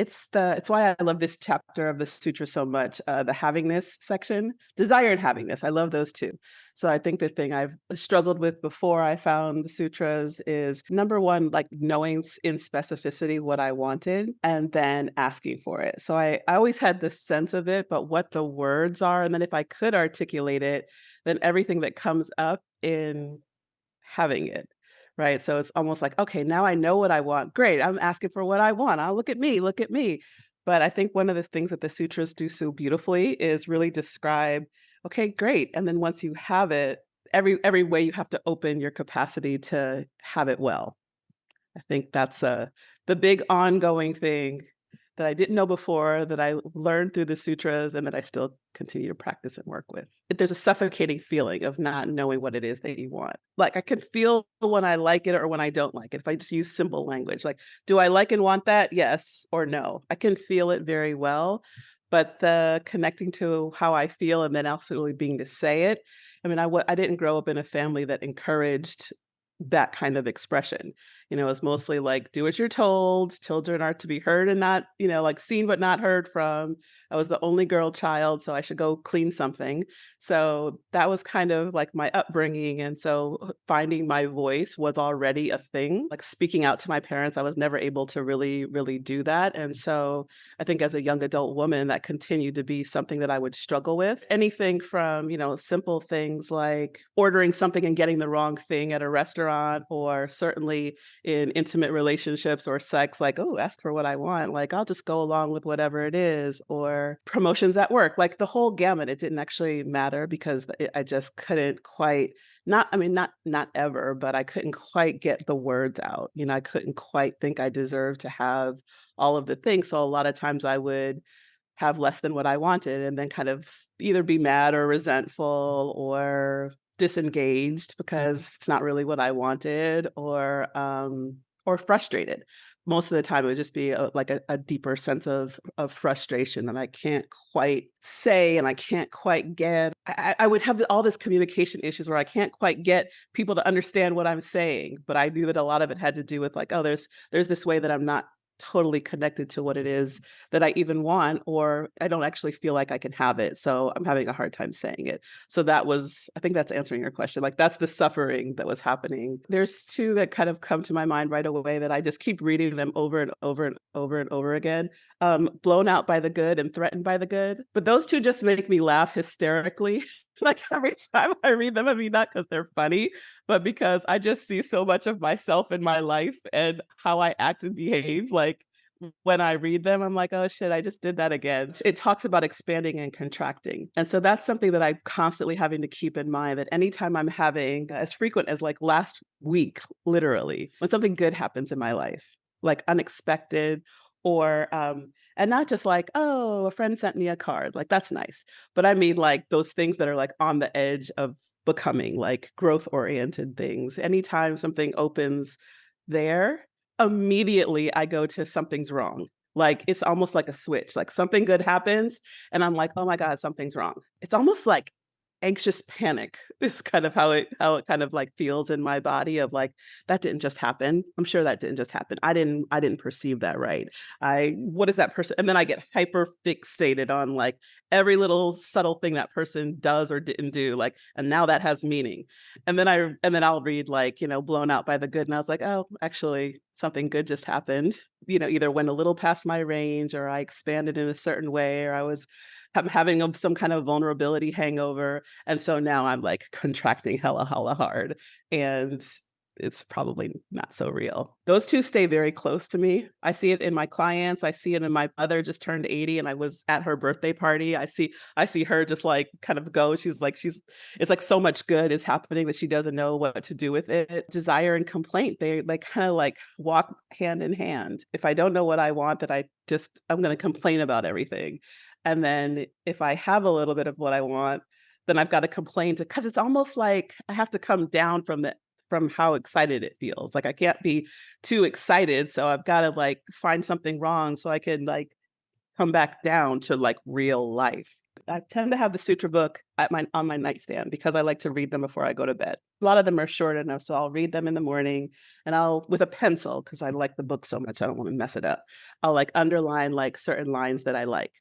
It's why I love this chapter of the sutra so much, the havingness section, desire and havingness. I love those 2. So I think the thing I've struggled with before I found the sutras is number 1, like knowing in specificity what I wanted and then asking for it. So I always had this sense of it, but what the words are, and then if I could articulate it, then everything that comes up in having it, right? So it's almost like, okay, now I know what I want. Great, I'm asking for what I want. Look at me, look at me. But I think one of the things that the sutras do so beautifully is really describe, okay, great. And then once you have it, every way you have to open your capacity to have it well. I think that's the big ongoing thing that I didn't know before, that I learned through the sutras, and that I still continue to practice and work with. There's a suffocating feeling of not knowing what it is that you want. Like, I can feel when I like it or when I don't like it, if I just use simple language. Like, do I like and want that? Yes or no. I can feel it very well, but the connecting to how I feel and then absolutely being to say it. I mean, I didn't grow up in a family that encouraged that kind of expression. It's mostly like, do as you're told. Children are to be heard and not, like seen but not heard from. I was the only girl child, so I should go clean something. So that was kind of like my upbringing. And so finding my voice was already a thing. Like speaking out to my parents, I was never able to really, really do that. And so I think as a young adult woman, that continued to be something that I would struggle with. Anything from, simple things like ordering something and getting the wrong thing at a restaurant, or certainly in intimate relationships or sex, like, oh, ask for what I want. Like, I'll just go along with whatever it is, or promotions at work, like the whole gamut. It didn't actually matter because I just couldn't quite, not, I mean, not ever, but I couldn't quite get the words out. I couldn't quite think I deserved to have all of the things. So a lot of times I would have less than what I wanted and then kind of either be mad or resentful or disengaged because it's not really what I wanted, or frustrated. Most of the time it would just be like a deeper sense of frustration that I can't quite say and I can't quite get. I would have all this communication issues where I can't quite get people to understand what I'm saying, but I knew that a lot of it had to do with like, oh, there's this way that I'm not totally connected to what it is that I even want, or I don't actually feel like I can have it. So I'm having a hard time saying it. So I think that's answering your question. Like that's the suffering that was happening. There's 2 that kind of come to my mind right away that I just keep reading them over and over and over and over again. Blown out by the good and threatened by the good. But those 2 just make me laugh hysterically. Like every time I read them, I mean, not because they're funny, but because I just see so much of myself in my life and how I act and behave. Like when I read them, I'm like, oh shit, I just did that again. It talks about expanding and contracting. And so that's something that I'm constantly having to keep in mind, that anytime I'm having as frequent as like last week, literally, when something good happens in my life, like unexpected, or and not just like, oh, a friend sent me a card, like that's nice. But I mean like those things that are like on the edge of becoming like growth oriented things. Anytime something opens there, immediately I go to something's wrong. Like it's almost like a switch. Like something good happens and I'm like, "Oh my god, something's wrong." It's almost like anxious panic is kind of how it kind of like feels in my body of like, that didn't just happen. I'm sure that didn't just happen. I didn't perceive that right. What is that person? And then I get hyper fixated on like every little subtle thing that person does or didn't do, like, and now that has meaning. And then I'll read like, blown out by the good. And I was like, oh, actually something good just happened. Either went a little past my range or I expanded in a certain way, or I'm having some kind of vulnerability hangover. And so now I'm like contracting hella, hella hard. And it's probably not so real. Those 2 stay very close to me. I see it in my clients. I see it in my mother just turned 80 and I was at her birthday party. I see her just like kind of go. It's like so much good is happening that she doesn't know what to do with it. Desire and complaint, they kind of like walk hand in hand. If I don't know what I want, that I'm going to complain about everything. And then if I have a little bit of what I want, then I've got to complain to, because it's almost like I have to come down from how excited it feels. Like I can't be too excited, so I've got to like find something wrong so I can like come back down to like real life. I tend to have the sutra book at my on my nightstand because I like to read them before I go to bed. A lot of them are short enough, so I'll read them in the morning and I'll with a pencil because I like the book so much, I don't wanna mess it up. I'll, like, underline, like, certain lines that I like.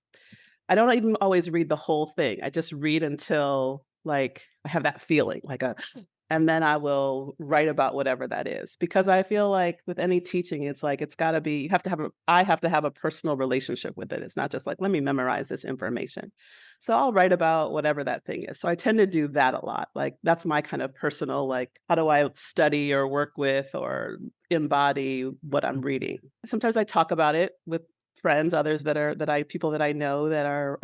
I don't even always read the whole thing. I just read until, like, I have that feeling, like a and then I will write about whatever that is. Because I feel like with any teaching, it's like it's gotta be you have to have a I have to have a personal relationship with it. It's not just like, "Let me memorize this information." So I'll write about whatever that thing is. So I tend to do that a lot. Like, that's my kind of personal, like, how do I study or work with or embody what I'm reading? Sometimes I talk about it with friends, others that I people that I know that are,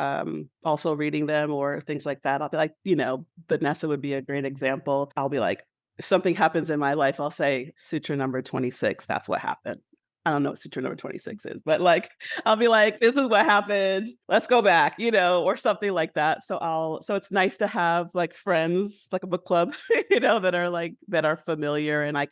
also reading them or things like that. I'll be like, Vanessa would be a great example. I'll be like, if something happens in my life, I'll say, "Sutra number 26, that's what happened." I don't know what sutra number 26 is, but, like, I'll be like, "This is what happened. Let's go back," or something like that. So it's nice to have, like, friends, like a book club, that are familiar and I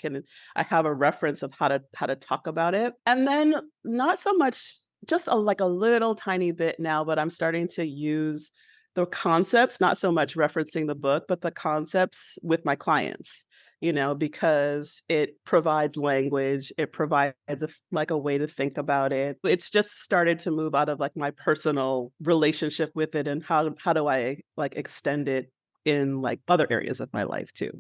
have a reference of how to talk about it. And then not so much just like a little tiny bit now, but I'm starting to use the concepts, not so much referencing the book, but the concepts with my clients, because it provides language, it provides like a way to think about it. It's just started to move out of like my personal relationship with it and how do I like extend it in like other areas of my life too.